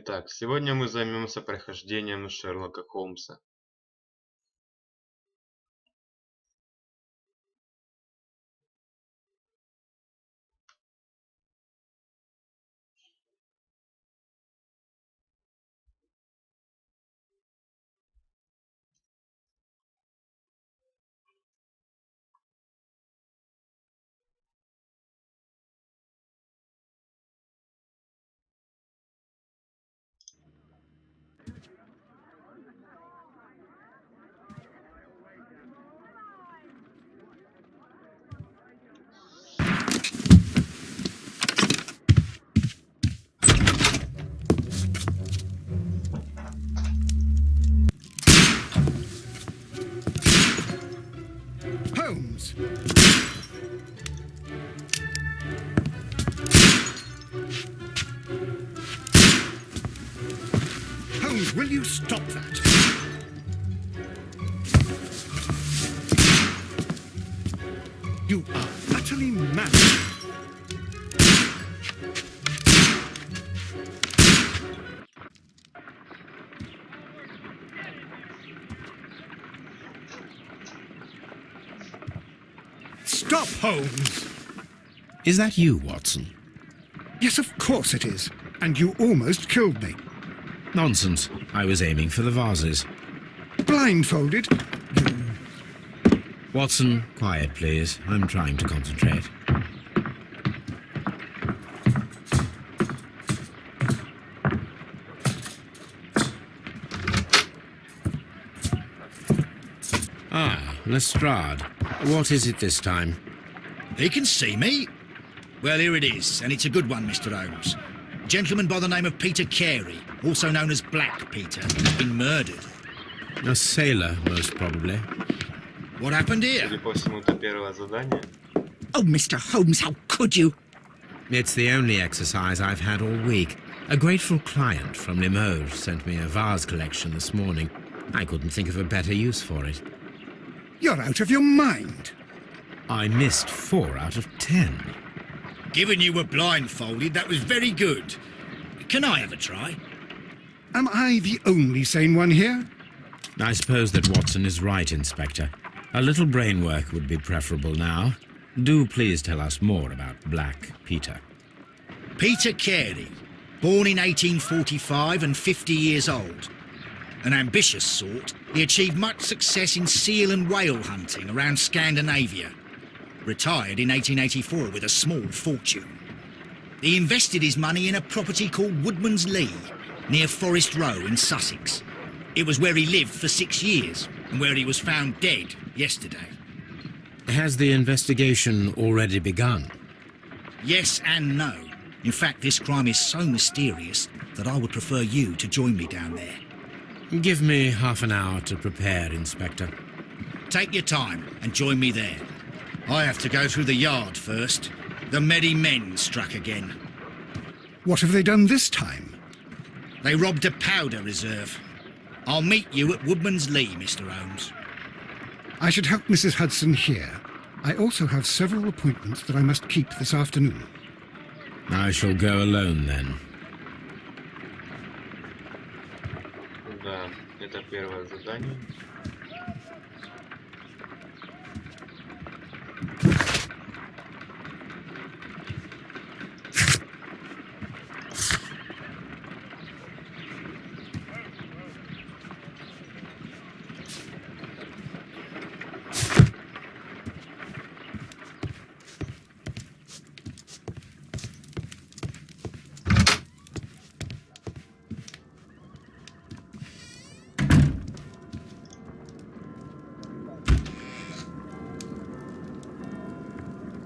Так, сегодня мы займемся прохождением Шерлока Холмса. Holmes! Holmes, will you stop that? You are utterly mad. Stop, Holmes! Is that you, Watson? Yes, of course it is. And you almost killed me. Nonsense. I was aiming for the vases. Blindfolded? Watson, quiet, please. I'm trying to concentrate. Ah, Lestrade. What is it this time? He can see me. Well, here it is, and it's a good one, Mr. Holmes. A gentleman by the name of Peter Carey, also known as Black Peter, has been murdered. A sailor, most probably. What happened Судя here? по всему, это первое задание. Oh, Mr. Holmes, how could you? It's the only exercise I've had all week. A grateful client from Limoges sent me a vase collection this morning. I couldn't think of a better use for it. You're out of your mind. I missed 4 out of 10. Given you were blindfolded, that was very good. Can I have a try? Am I the only sane one here? I suppose that Watson is right, Inspector. A little brain work would be preferable now. Do please tell us more about Black Peter. Peter Carey, born in 1845 and 50 years old. An ambitious sort, he achieved much success in seal and whale hunting around Scandinavia. Retired in 1884 with a small fortune. He invested his money in a property called Woodman's Lee, near Forest Row in Sussex. It was where he lived for 6 years, and where he was found dead yesterday. Has the investigation already begun? Yes and no. In fact, this crime is so mysterious that I would prefer you to join me down there. Give me half an hour to prepare, Inspector. Take your time and join me there. I have to go through the yard first. The Merry Men struck again. What have they done this time? They robbed a powder reserve. I'll meet you at Woodman's Lee, Mr. Holmes. I should help Mrs. Hudson here. I also have several appointments that I must keep this afternoon. I shall go alone then. Да, это первое задание.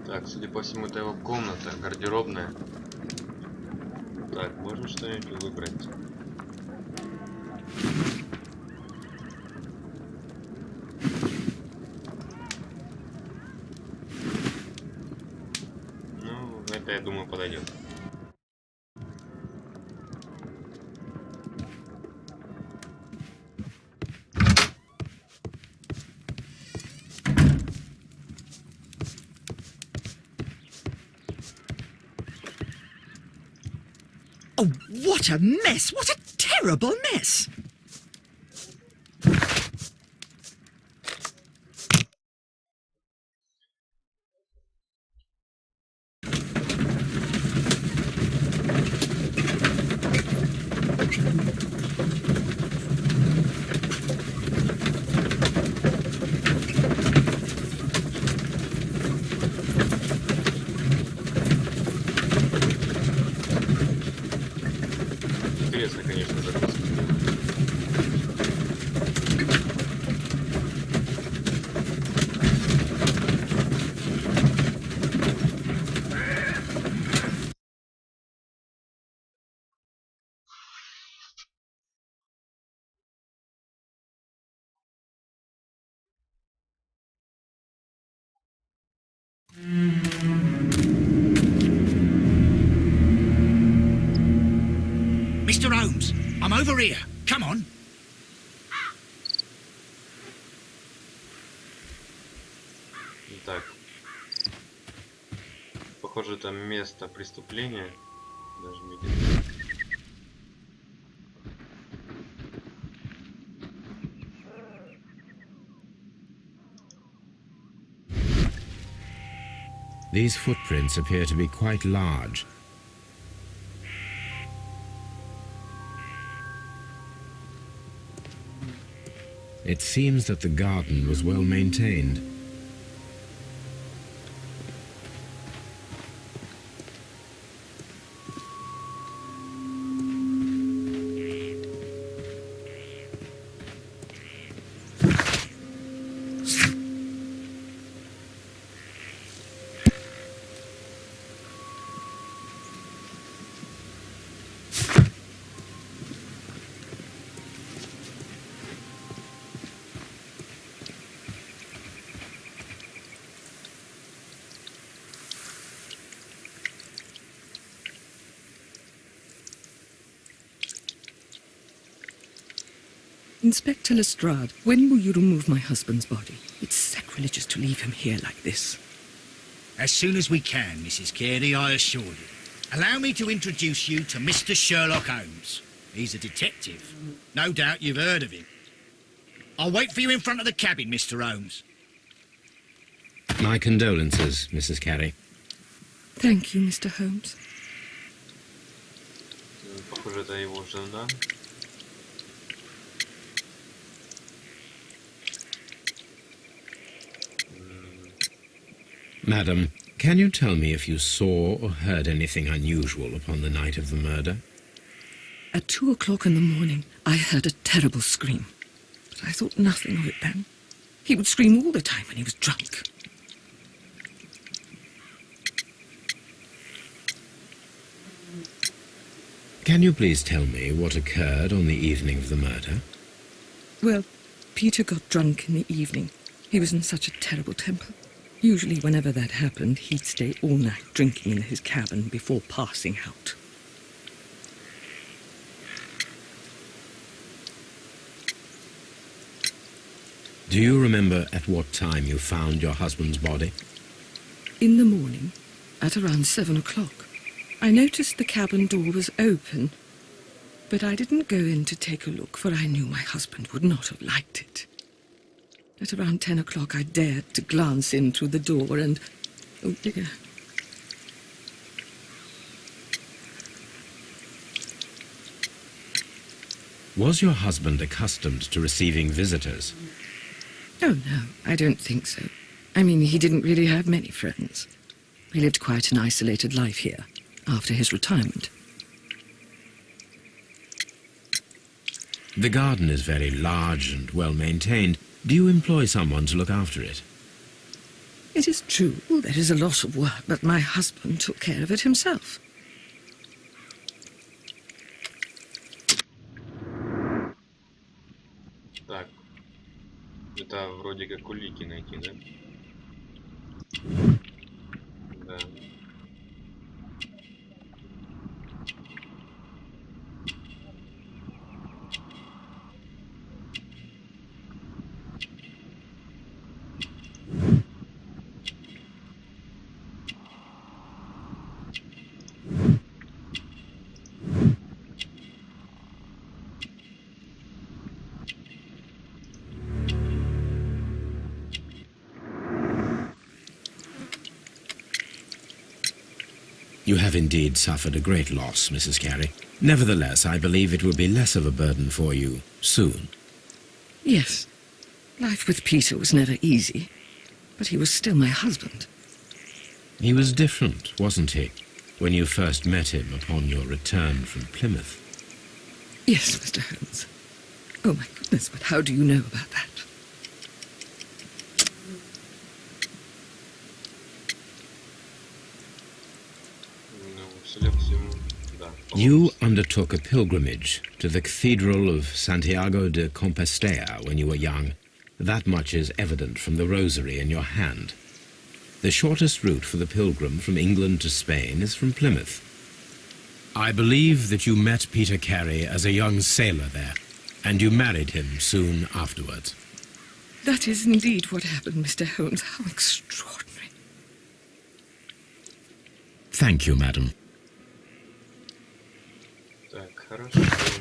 Так, судя по всему, это его комната, гардеробная. Так, можно что-нибудь выбрать? Ну, это, я думаю, подойдет. Oh, What a mess! What a terrible mess! Интересно, конечно, загрузка. Mr. Holmes, I'm over here. Come on. Итак. Похоже, это место преступления. Нажмите. These footprints appear to be quite large. It seems that the garden was well maintained. Inspector Lestrade, when will you remove my husband's body? It's sacrilegious to leave him here like this. As soon as we can, Mrs. Carey, I assure you. Allow me to introduce you to Mr. Sherlock Holmes. He's a detective. No doubt you've heard of him. I'll wait for you in front of the cabin, Mr. Holmes. My condolences, Mrs. Carey. Thank you, Mr. Holmes. Похоже, это его жена. Madam, can you tell me if you saw or heard anything unusual upon the night of the murder? At 2 o'clock in the morning, I heard a terrible scream. But I thought nothing of it then. He would scream all the time when he was drunk. Can you please tell me what occurred on the evening of the murder? Well, Peter got drunk in the evening. He was in such a terrible temper. Usually, whenever that happened, he'd stay all night drinking in his cabin before passing out. Do you remember at what time you found your husband's body? In the morning, at around 7 o'clock, I noticed the cabin door was open, but I didn't go in to take a look, for I knew my husband would not have liked it. At around 10 o'clock, I dared to glance in through the door and... oh dear. Was your husband accustomed to receiving visitors? Oh, no, I don't think so. I mean, he didn't really have many friends. He lived quite an isolated life here, after his retirement. The garden is very large and well maintained. Do you employ someone to look after it? It is true, there is a lot of work, but my husband took care of it himself. Так. Это вроде как улики найти, да? Да. You have indeed suffered a great loss, Mrs. Carey. Nevertheless, I believe it will be less of a burden for you soon. Yes, life with Peter was never easy, but he was still my husband. He was different, wasn't he, when you first met him upon your return from Plymouth? Yes, Mr. Holmes. Oh, my goodness, but how do you know about that? Ну, судя по всему, да. You undertook a pilgrimage to the Cathedral of Santiago de Compostela when you were young. That much is evident from the rosary in your hand. The shortest route for the pilgrim from England to Spain is from Plymouth. I believe that you met Peter Carey as a young sailor there, and you married him soon afterwards. That is indeed what happened, Mr. Holmes. How extraordinary. Thank you, madam. Так, хорошо.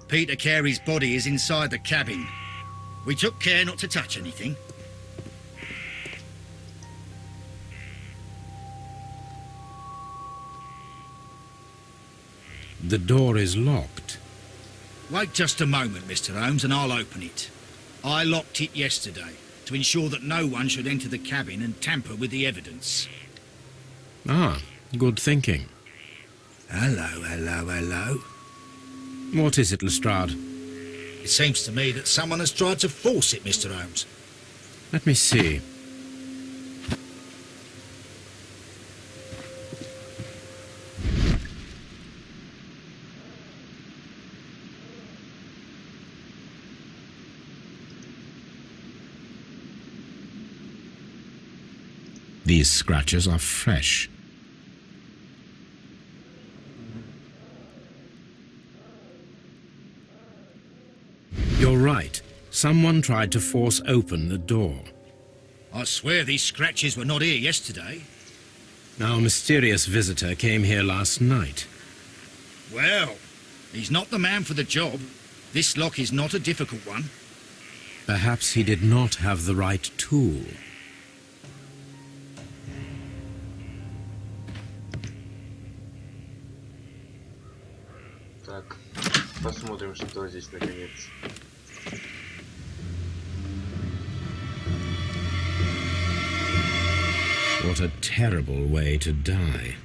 Peter Carey's body is inside the cabin. We took care not to touch anything. The door is locked. Wait just a moment, Mr. Holmes, and I'll open it. I locked it yesterday to ensure that no one should enter the cabin and tamper with the evidence. Ah, good thinking. Hello, hello, hello. What is it, Lestrade? It seems to me that someone has tried to force it, Mr. Holmes. Let me see. These scratches are fresh. You're right. Someone tried to force open the door. I swear these scratches were not here yesterday. Our mysterious visitor came here last night. Well, he's not the man for the job. This lock is not a difficult one. Perhaps he did not have the right tool. Так, посмотрим, что здесь наконец. What a terrible way to die.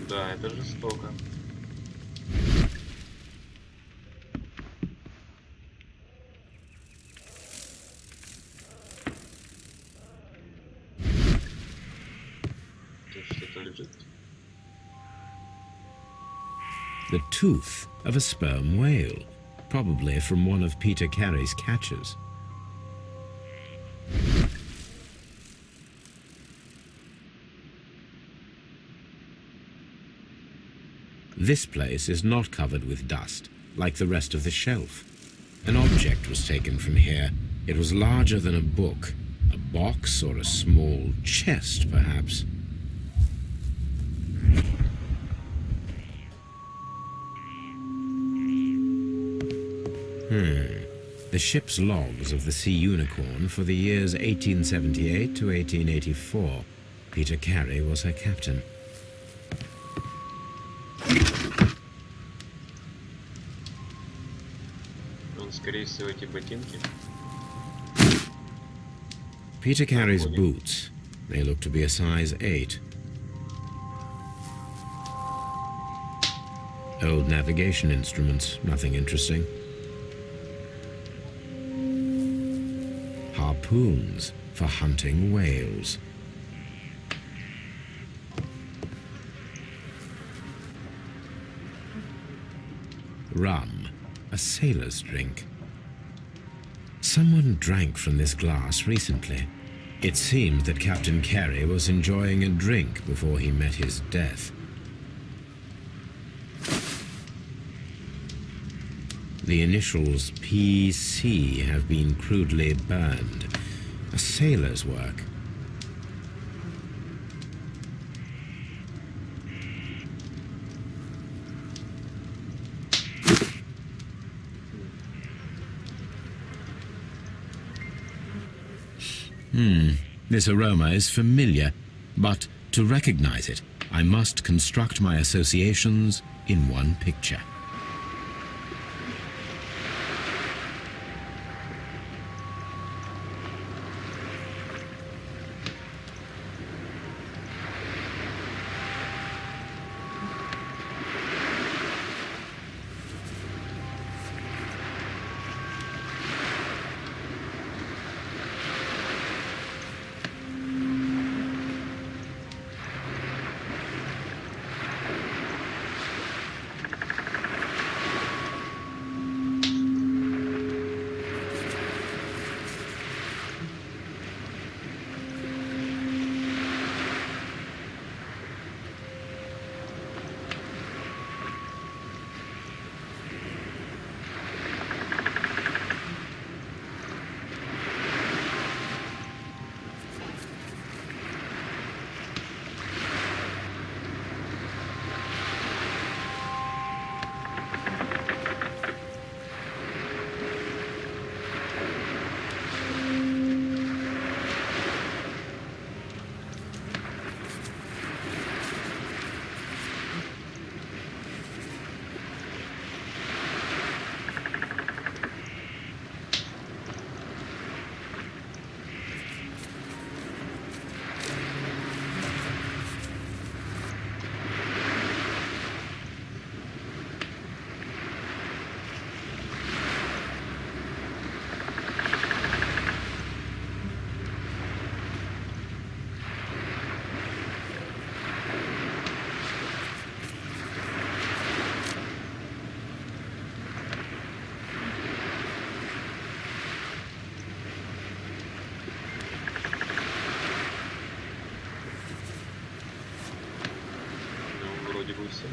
Да, это жестоко. Тут что-то лежит. The tooth of a sperm whale, probably from one of Peter Carey's catches. This place is not covered with dust, like the rest of the shelf. An object was taken from here. It was larger than a book, a box or a small chest, perhaps. The ship's logs of the Sea Unicorn for the years 1878 to 1884. Peter Carey was her captain. Он, скорее всего, эти ботинки. Peter Carey's boots. They look to be a size 8. Old navigation instruments, nothing interesting. Harpoons for hunting whales. Rum, a sailor's drink. Someone drank from this glass recently. It seemed that Captain Carey was enjoying a drink before he met his death. The initials PC have been crudely burned. A sailor's work. This aroma is familiar, but to recognize it, I must construct my associations in one picture. Вроде бы все.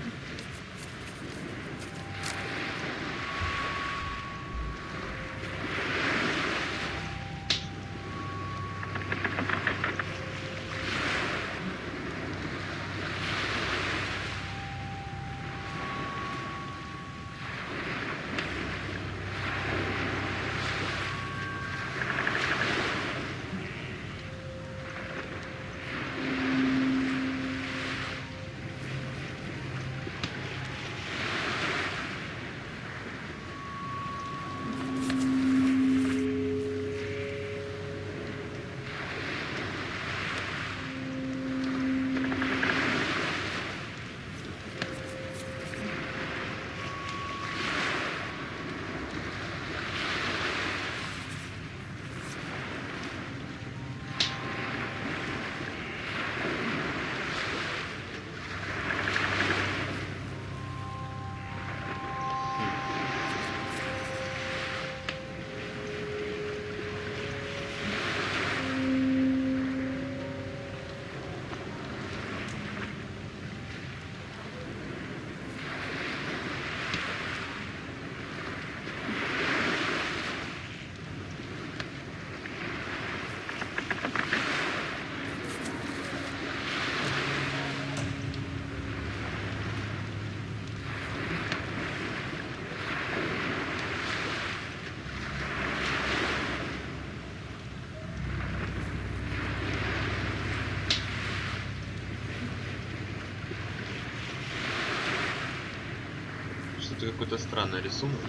Что-то какой-то странный рисунок.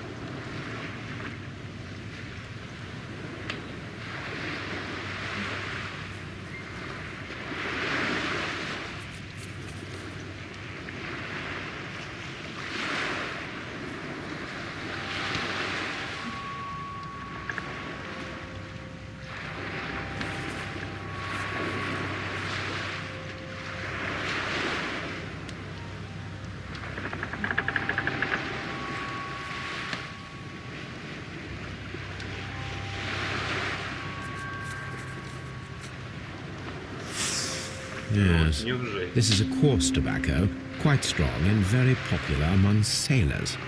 Yes. Неужели? This is a coarse tobacco, quite strong and very popular among sailors.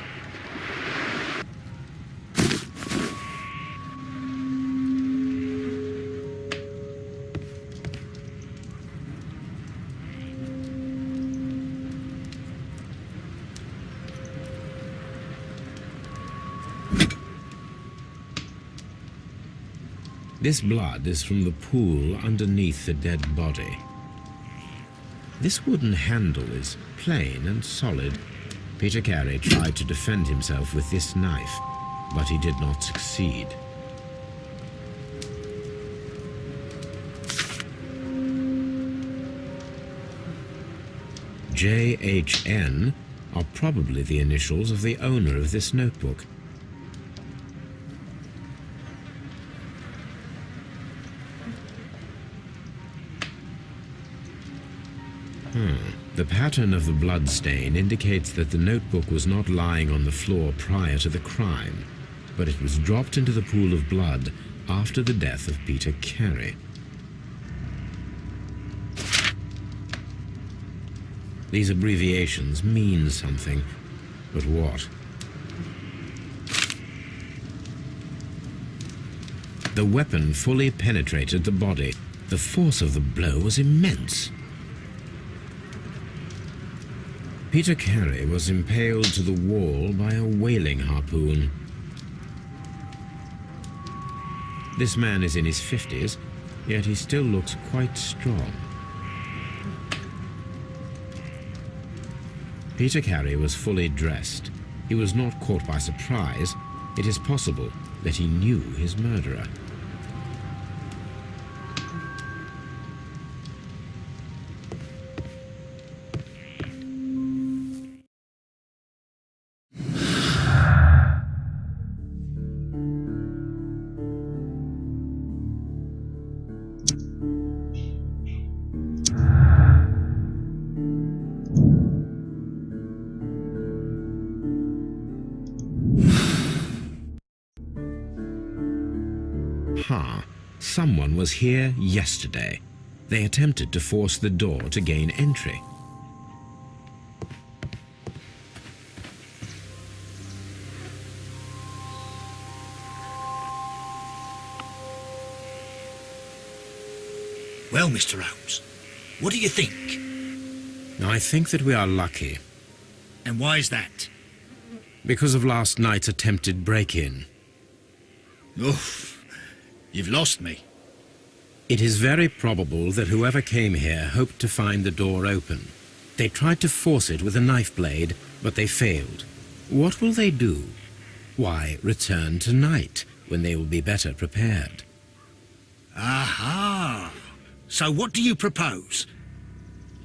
This blood is from the pool underneath the dead body. This wooden handle is plain and solid. Peter Carey tried to defend himself with this knife, but he did not succeed. JHN are probably the initials of the owner of this notebook. The pattern of the blood stain indicates that the notebook was not lying on the floor prior to the crime, but it was dropped into the pool of blood after the death of Peter Carey. These abbreviations mean something, but what? The weapon fully penetrated the body. The force of the blow was immense. Peter Carey was impaled to the wall by a whaling harpoon. This man is in his 50s, yet he still looks quite strong. Peter Carey was fully dressed. He was not caught by surprise. It is possible that he knew his murderer. Someone was here yesterday. They attempted to force the door to gain entry. Well, Mr. Holmes, what do you think? I think that we are lucky. And why is that? Because of last night's attempted break-in. Oof, you've lost me. It is very probable that whoever came here hoped to find the door open. They tried to force it with a knife blade, but they failed. What will they do? Why, return tonight, when they will be better prepared. Aha! So what do you propose?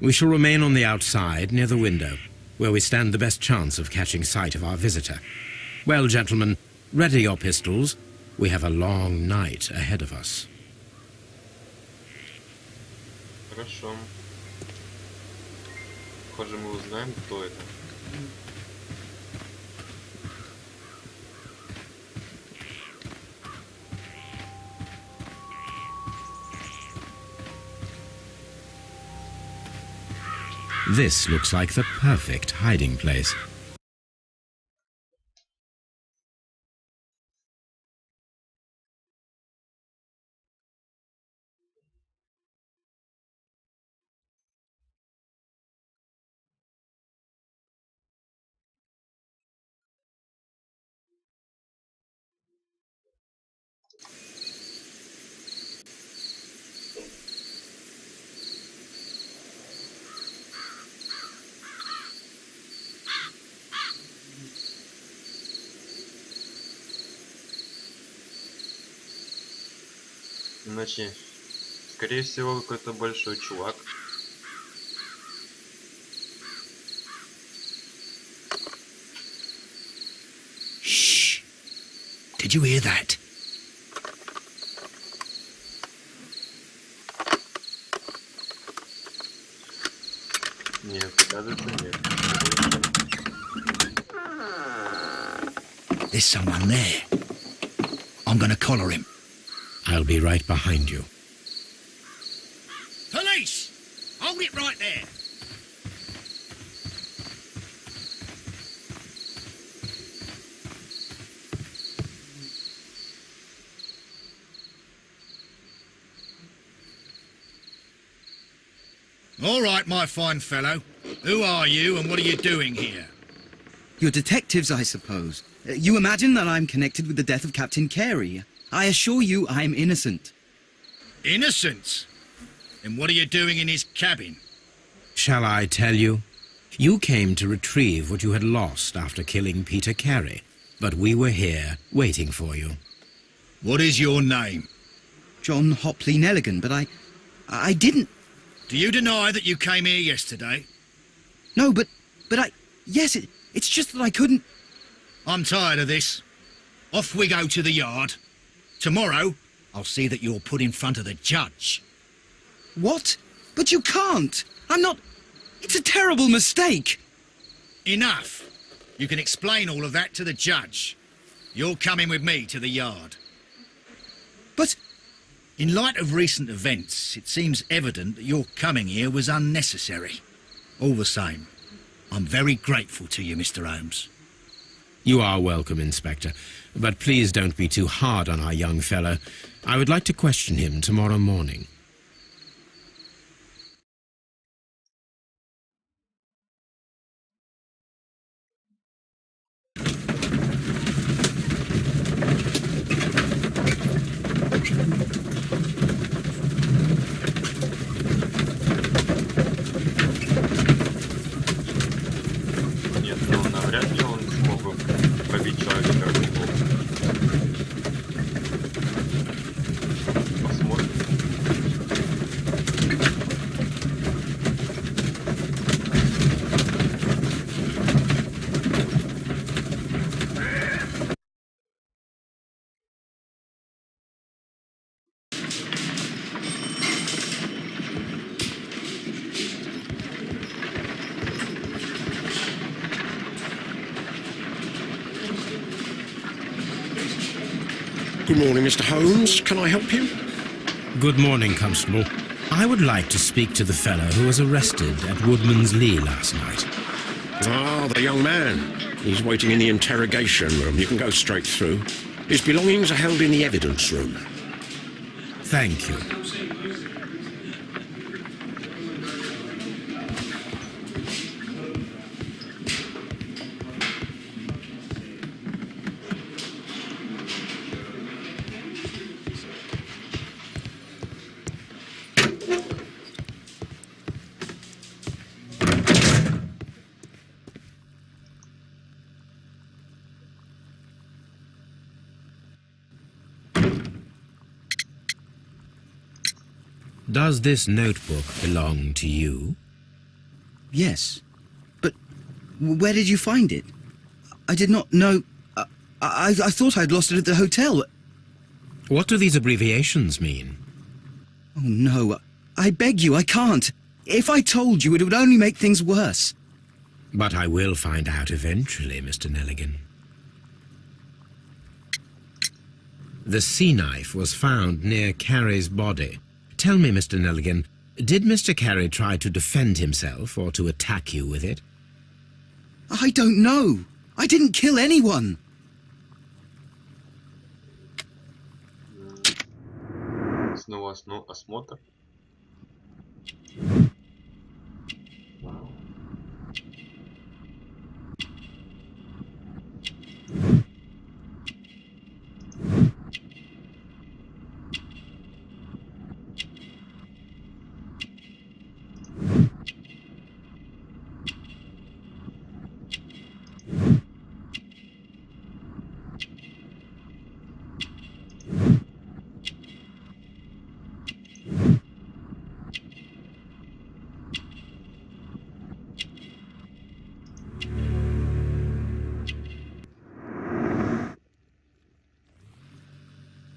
We shall remain on the outside, near the window, where we stand the best chance of catching sight of our visitor. Well, gentlemen, ready your pistols. We have a long night ahead of us. Хорошо. Похоже, мы узнаем, кто это. This looks like the perfect hiding place. Значит, скорее всего, какой-то большой чувак. Shh! Did you hear that? Нет, оказывается, нет. There's someone there. I'm gonna collar him. I'll be right behind you. Police! Hold it right there. All right, my fine fellow. Who are you and what are you doing here? You're detectives, I suppose. You imagine that I'm connected with the death of Captain Carey. I assure you I'm innocent. Innocent? Then what are you doing in his cabin? Shall I tell you? You came to retrieve what you had lost after killing Peter Carey, but we were here waiting for you. What is your name? John Hopley Nelligan, but I didn't... Do you deny that you came here yesterday? No, but yes, it's just that I couldn't... I'm tired of this. Off we go to the yard. Tomorrow, I'll see that you're put in front of the judge. What? But you can't! I'm not... It's a terrible mistake! Enough! You can explain all of that to the judge. You're coming with me to the yard. But... In light of recent events, it seems evident that your coming here was unnecessary. All the same, I'm very grateful to you, Mr. Holmes. You are welcome, Inspector, but please don't be too hard on our young fellow. I would like to question him tomorrow morning. Нет, ну навряд ли он смог бы пробить человека как угол. Посмотрим. Good morning, Mr. Holmes. Can I help you? Good morning, Constable. I would like to speak to the fellow who was arrested at Woodman's Lee last night. Ah, the young man. He's waiting in the interrogation room. You can go straight through. His belongings are held in the evidence room. Thank you. Does this notebook belong to you? Yes. But where did you find it? I did not know... I thought I'd lost it at the hotel. What do these abbreviations mean? Oh, no. I beg you, I can't. If I told you, it would only make things worse. But I will find out eventually, Mr. Nelligan. The sea knife was found near Carey's body. Tell me, Mr. Nelligan, did Mr. Carey try to defend himself or to attack you with it? I don't know. I didn't kill anyone. Снова осмотр.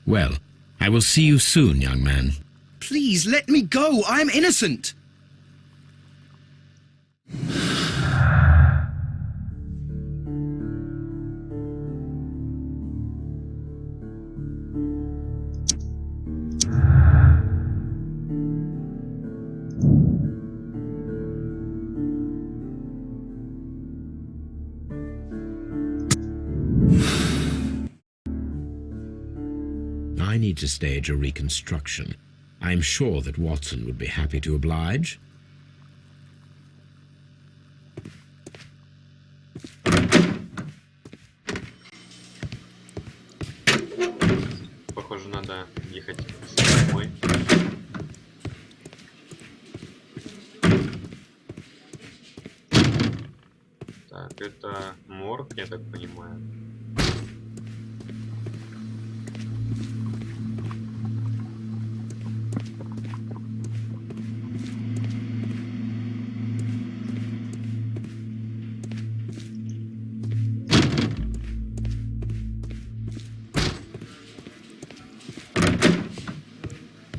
Well, I will see you soon, young man. Please, let me go. I'm innocent. I need to stage a reconstruction. I'm sure that Watson would be happy to oblige. Похоже, похоже, надо ехать домой. Так, это морг, я так понимаю.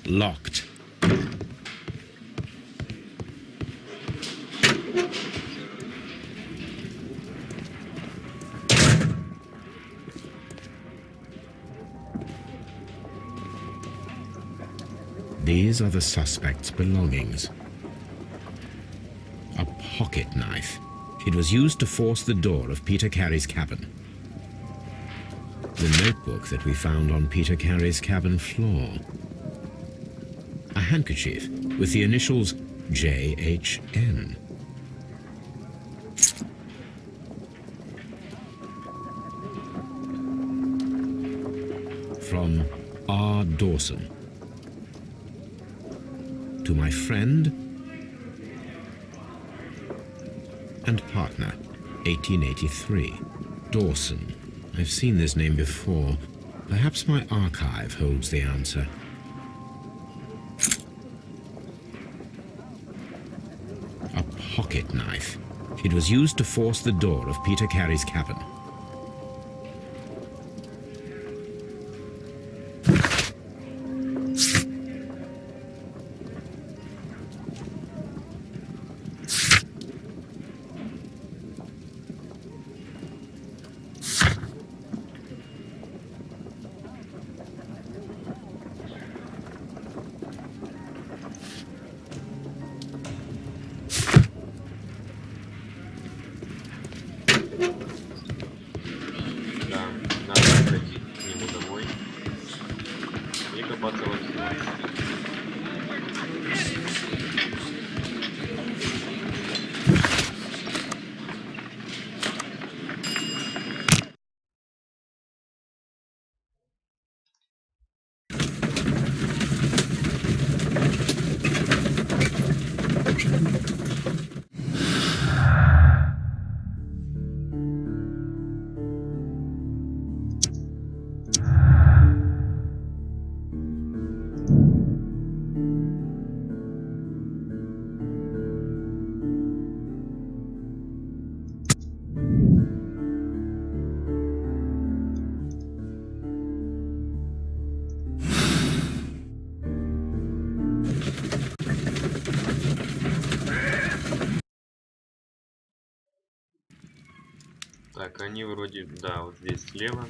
Locked. These are the suspect's belongings. A pocket knife. It was used to force the door of Peter Carey's cabin. The notebook that we found on Peter Carey's cabin floor. A handkerchief with the initials JHN. From R. Dawson. To my friend and partner, 1883. Dawson. I've seen this name before. Perhaps my archive holds the answer. A pocket knife. It was used to force the door of Peter Carey's cabin. Так, они вроде, да, вот здесь слева.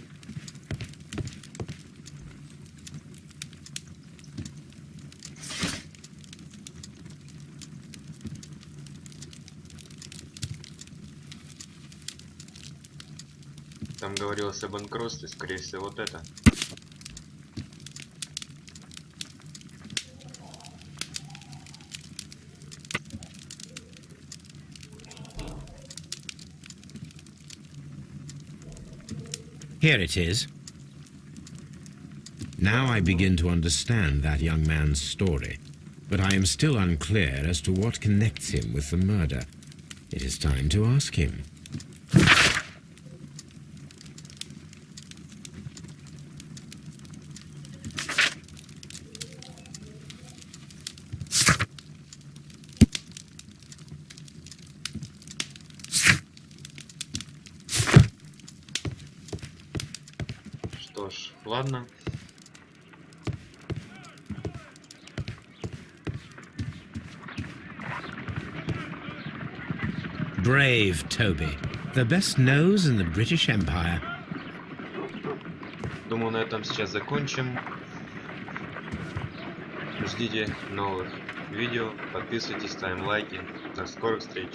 Там говорилось о банкротстве, скорее всего, вот это. Here it is. Now I begin to understand that young man's story, but I am still unclear as to what connects him with the murder. It is time to ask him. Что ж, ладно. Brave Toby, the best nose in the British Empire. Думаю, на этом сейчас закончим. Ждите новых видео, подписывайтесь, ставим лайки. До скорых встреч.